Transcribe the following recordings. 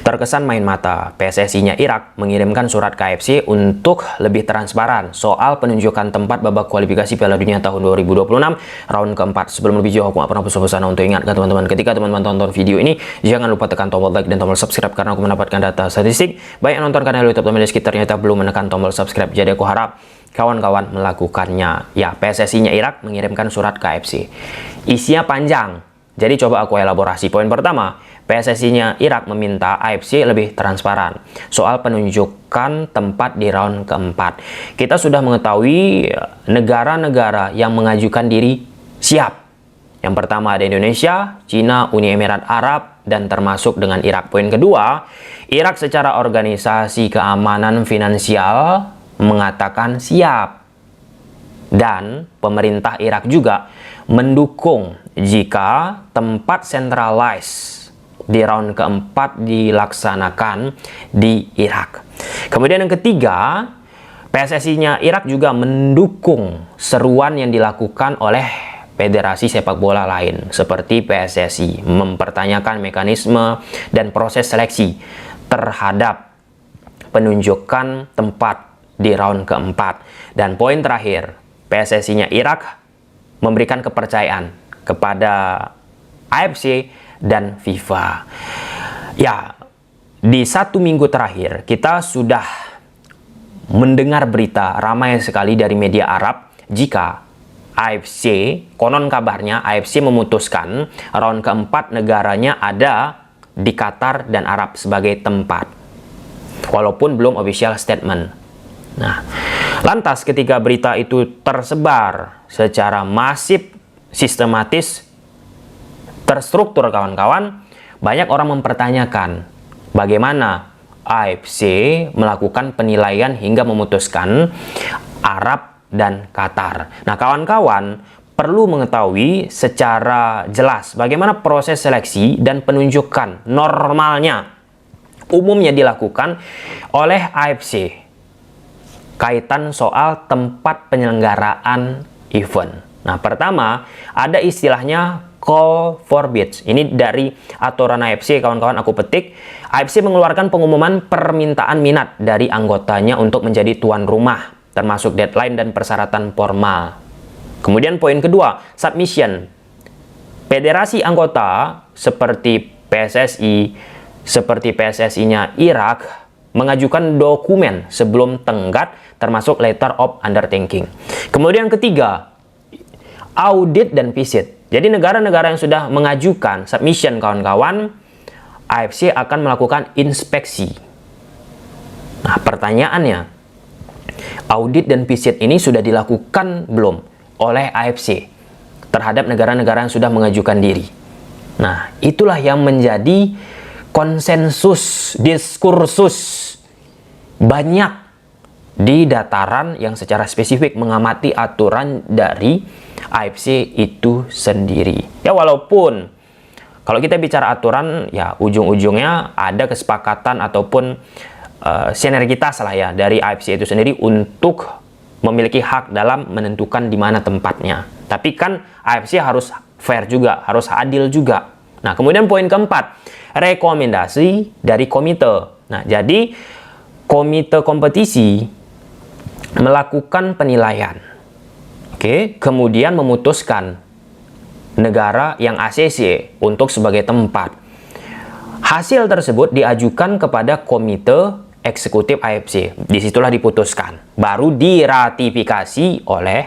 Terkesan main mata, PSSI-nya Irak mengirimkan surat ke AFC untuk lebih transparan soal penunjukan tempat babak kualifikasi Piala Dunia tahun 2026 round keempat. Sebelum lebih jauh, aku nggak pernah bosan-bosan untuk ingatkan teman-teman, ketika teman-teman tonton video ini, jangan lupa tekan tombol like dan tombol subscribe karena aku mendapatkan data statistik. Banyak yang nonton kanal YouTube teman di sekitar ternyata belum menekan tombol subscribe, jadi aku harap kawan-kawan melakukannya. Ya, PSSI-nya Irak mengirimkan surat ke AFC. Isinya panjang, jadi coba aku elaborasi. Poin pertama, PSSI-nya Irak meminta AFC lebih transparan soal penunjukan tempat di round keempat. Kita sudah mengetahui negara-negara yang mengajukan diri siap. Yang pertama ada Indonesia, Cina, Uni Emirat Arab, dan termasuk dengan Irak. Poin kedua, Irak secara organisasi keamanan finansial mengatakan siap. Dan pemerintah Irak juga mendukung jika tempat centralized di round keempat dilaksanakan di Irak. Kemudian yang ketiga, PSSI-nya Irak juga mendukung seruan yang dilakukan oleh federasi sepak bola lain seperti PSSI mempertanyakan mekanisme dan proses seleksi terhadap penunjukan tempat di round keempat. Dan poin terakhir, PSSI-nya Irak memberikan kepercayaan kepada AFC dan FIFA. Ya, di 1 minggu terakhir kita sudah mendengar berita ramai sekali dari media Arab jika AFC, konon kabarnya AFC memutuskan round keempat negaranya ada di Qatar dan Arab sebagai tempat, walaupun belum official statement. Nah, lantas ketika berita itu tersebar secara masif, sistematis, terstruktur kawan-kawan, banyak orang mempertanyakan bagaimana AFC melakukan penilaian hingga memutuskan Arab dan Qatar. Nah, kawan-kawan perlu mengetahui secara jelas bagaimana proses seleksi dan penunjukan normalnya umumnya dilakukan oleh AFC kaitan soal tempat penyelenggaraan event. Nah, pertama ada istilahnya call for bids. Ini dari aturan AFC, kawan-kawan, aku petik. AFC mengeluarkan pengumuman permintaan minat dari anggotanya untuk menjadi tuan rumah, termasuk deadline dan persyaratan formal. Kemudian poin kedua, submission. Federasi anggota seperti PSSI, seperti PSSI-nya Irak, mengajukan dokumen sebelum tenggat, termasuk letter of undertaking. Kemudian ketiga, audit dan visit. Jadi negara-negara yang sudah mengajukan submission, kawan-kawan, AFC akan melakukan inspeksi. Nah, pertanyaannya, audit dan visit ini sudah dilakukan belum oleh AFC terhadap negara-negara yang sudah mengajukan diri? Nah, itulah yang menjadi konsensus, diskursus banyak di dataran yang secara spesifik mengamati aturan dari AFC itu sendiri. Ya, walaupun kalau kita bicara aturan, ya ujung-ujungnya ada kesepakatan ataupun sinergitas lah ya dari AFC itu sendiri untuk memiliki hak dalam menentukan di mana tempatnya. Tapi kan AFC harus fair juga, harus adil juga. Nah, kemudian poin keempat, rekomendasi dari komite. Nah, jadi komite kompetisi melakukan penilaian. Oke, kemudian memutuskan negara yang ACC untuk sebagai tempat. Hasil tersebut diajukan kepada komite eksekutif AFC. Disitulah diputuskan. Baru diratifikasi oleh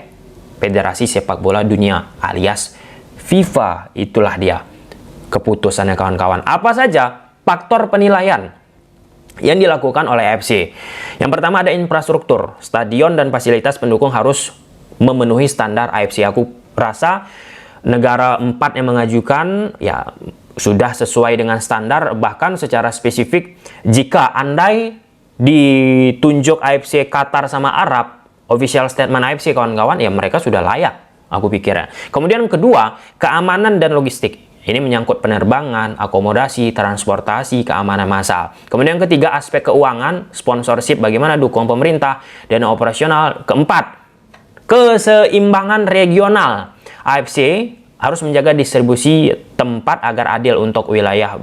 Federasi Sepak Bola Dunia alias FIFA. Itulah dia keputusannya, kawan-kawan. Apa saja faktor penilaian yang dilakukan oleh AFC? Yang pertama ada infrastruktur. Stadion dan fasilitas pendukung harus memenuhi standar AFC. Aku rasa negara 4 yang mengajukan ya sudah sesuai dengan standar, bahkan secara spesifik jika andai ditunjuk AFC Qatar sama Arab, official statement AFC, kawan-kawan, ya mereka sudah layak, aku pikir. Kemudian kedua, keamanan dan logistik. Ini menyangkut penerbangan, akomodasi, transportasi, keamanan massal. Kemudian ketiga, aspek keuangan, sponsorship, bagaimana dukung pemerintah, dana operasional. Keempat, keseimbangan regional. AFC harus menjaga distribusi tempat agar adil untuk wilayah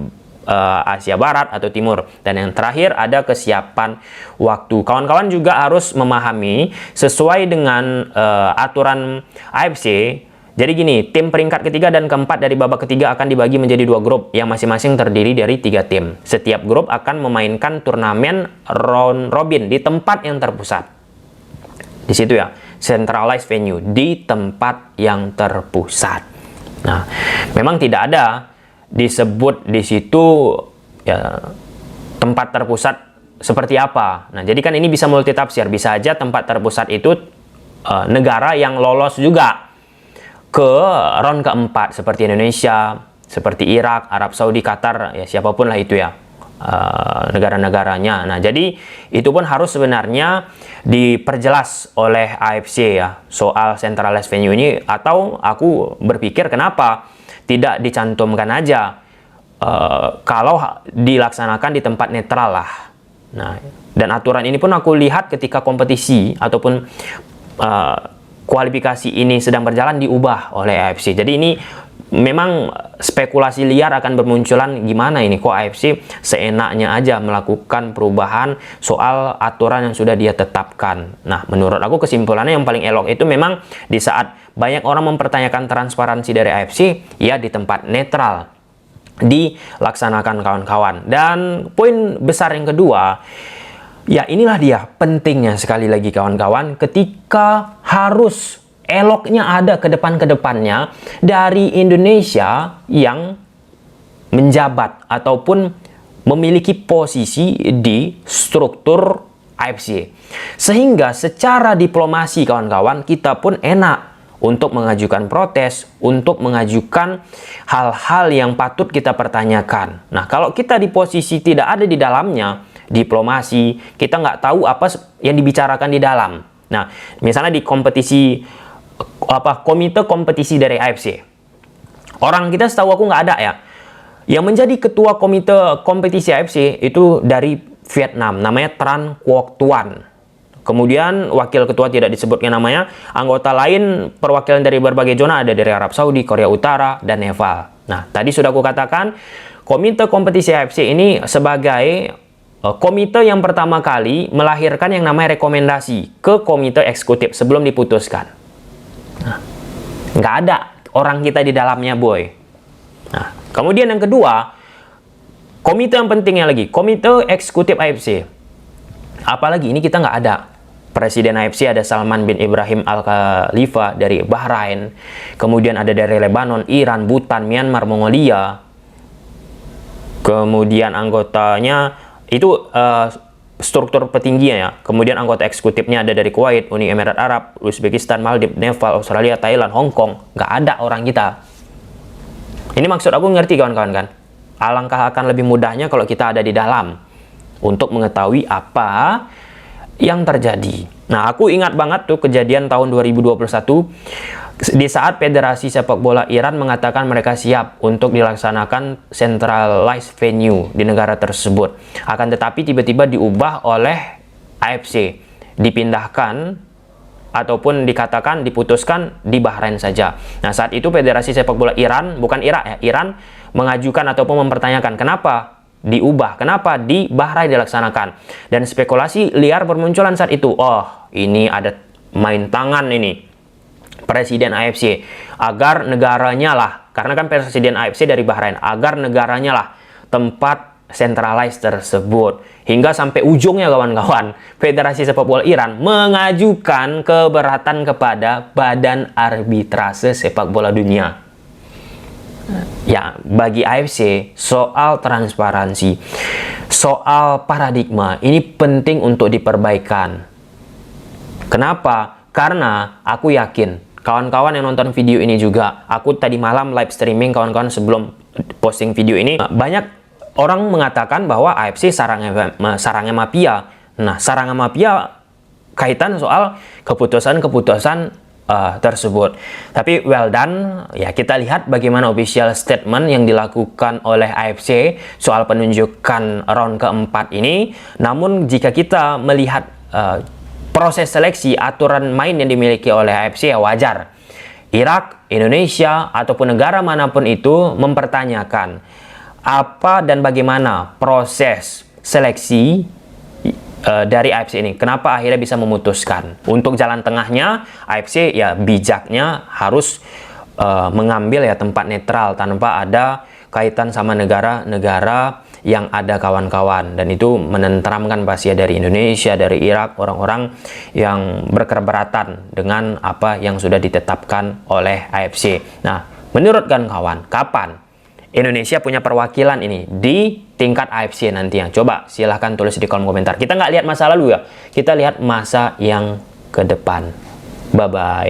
Asia Barat atau Timur. Dan yang terakhir ada kesiapan waktu. Kawan-kawan juga harus memahami sesuai dengan aturan AFC. Jadi gini, tim peringkat ketiga dan keempat dari babak ketiga akan dibagi menjadi 2 grup yang masing-masing terdiri dari 3 tim. Setiap grup akan memainkan turnamen round robin di tempat yang terpusat. Di situ ya, centralized venue, di tempat yang terpusat. Nah, memang tidak ada disebut di situ ya tempat terpusat seperti apa. Nah, jadi kan ini bisa multitafsir. Bisa aja tempat terpusat itu negara yang lolos juga ke round keempat seperti Indonesia, seperti Irak, Arab Saudi, Qatar, ya siapapun lah itu ya negara-negaranya. Nah, jadi itu pun harus sebenarnya diperjelas oleh AFC ya soal centralized venue ini, atau aku berpikir kenapa tidak dicantumkan aja kalau dilaksanakan di tempat netral lah. Nah, dan aturan ini pun aku lihat ketika kompetisi ataupun kualifikasi ini sedang berjalan diubah oleh AFC. Jadi ini memang spekulasi liar akan bermunculan, gimana ini kok AFC seenaknya aja melakukan perubahan soal aturan yang sudah dia tetapkan. Nah, menurut aku kesimpulannya yang paling elok itu memang di saat banyak orang mempertanyakan transparansi dari AFC, ya di tempat netral dilaksanakan kawan-kawan. Dan poin besar yang kedua, ya inilah dia pentingnya sekali lagi kawan-kawan, ketika harus eloknya ada ke depan-kedepannya dari Indonesia yang menjabat ataupun memiliki posisi di struktur AFC. Sehingga secara diplomasi kawan-kawan kita pun enak untuk mengajukan protes, untuk mengajukan hal-hal yang patut kita pertanyakan. Nah, kalau kita di posisi tidak ada di dalamnya, diplomasi, kita nggak tahu apa yang dibicarakan di dalam. Nah, misalnya di kompetisi komite kompetisi dari AFC, orang kita setahu aku nggak ada ya yang menjadi ketua komite kompetisi AFC itu dari Vietnam, namanya Tran Quoc Tuan. Kemudian wakil ketua tidak disebutkan namanya. Anggota lain perwakilan dari berbagai zona ada dari Arab Saudi, Korea Utara, dan Nepal. Nah, tadi sudah aku katakan komite kompetisi AFC ini sebagai komite yang pertama kali melahirkan yang namanya rekomendasi ke komite eksekutif sebelum diputuskan. Nah, nggak ada orang kita di dalamnya, boy. Nah, kemudian yang kedua, komite yang pentingnya lagi, komite eksekutif AFC. Apalagi ini kita nggak ada. Presiden AFC ada Salman bin Ibrahim Al Khalifa dari Bahrain. Kemudian ada dari Lebanon, Iran, Bhutan, Myanmar, Mongolia. Kemudian anggotanya itu struktur petingginya ya. Kemudian anggota eksekutifnya ada dari Kuwait, Uni Emirat Arab, Uzbekistan, Maldives, Nepal, Australia, Thailand, Hong Kong. Nggak ada orang kita. Ini maksud aku ngerti kawan-kawan kan? Alangkah akan lebih mudahnya kalau kita ada di dalam untuk mengetahui apa yang terjadi. Nah, aku ingat banget tuh kejadian tahun 2021 di saat Federasi Sepak Bola Iran mengatakan mereka siap untuk dilaksanakan centralized venue di negara tersebut. Akan tetapi tiba-tiba diubah oleh AFC, dipindahkan ataupun dikatakan diputuskan di Bahrain saja. Nah, saat itu Federasi Sepak Bola Iran, bukan Irak ya, Iran mengajukan ataupun mempertanyakan kenapa diubah, kenapa di Bahrain dilaksanakan. Dan spekulasi liar bermunculan saat itu. Oh, ini ada main tangan ini Presiden AFC agar negaranya lah, karena kan Presiden AFC dari Bahrain, agar negaranya lah tempat centralized tersebut. Hingga sampai ujungnya kawan-kawan, Federasi Sepak Bola Iran mengajukan keberatan kepada Badan Arbitrase Sepak Bola Dunia. Ya, bagi AFC, soal transparansi, soal paradigma, ini penting untuk diperbaikan. Kenapa? Karena aku yakin, kawan-kawan yang nonton video ini juga, aku tadi malam live streaming kawan-kawan sebelum posting video ini, banyak orang mengatakan bahwa AFC sarangnya mafia. Nah, sarangnya mafia kaitan soal keputusan-keputusan tersebut. Tapi well done, ya kita lihat bagaimana official statement yang dilakukan oleh AFC soal penunjukan round keempat ini. Namun jika kita melihat proses seleksi aturan main yang dimiliki oleh AFC, ya wajar Irak, Indonesia, ataupun negara manapun itu mempertanyakan apa dan bagaimana proses seleksi dari AFC ini. Kenapa akhirnya bisa memutuskan? Untuk jalan tengahnya, AFC ya bijaknya harus mengambil ya tempat netral tanpa ada kaitan sama negara-negara yang ada kawan-kawan, dan itu menenteramkan pasti ya dari Indonesia, dari Irak, orang-orang yang berkeberatan dengan apa yang sudah ditetapkan oleh AFC. Nah, menurut kawan, kapan Indonesia punya perwakilan ini di tingkat AFC nantinya? Coba silahkan tulis di kolom komentar. Kita nggak lihat masa lalu ya, kita lihat masa yang ke depan. Bye-bye.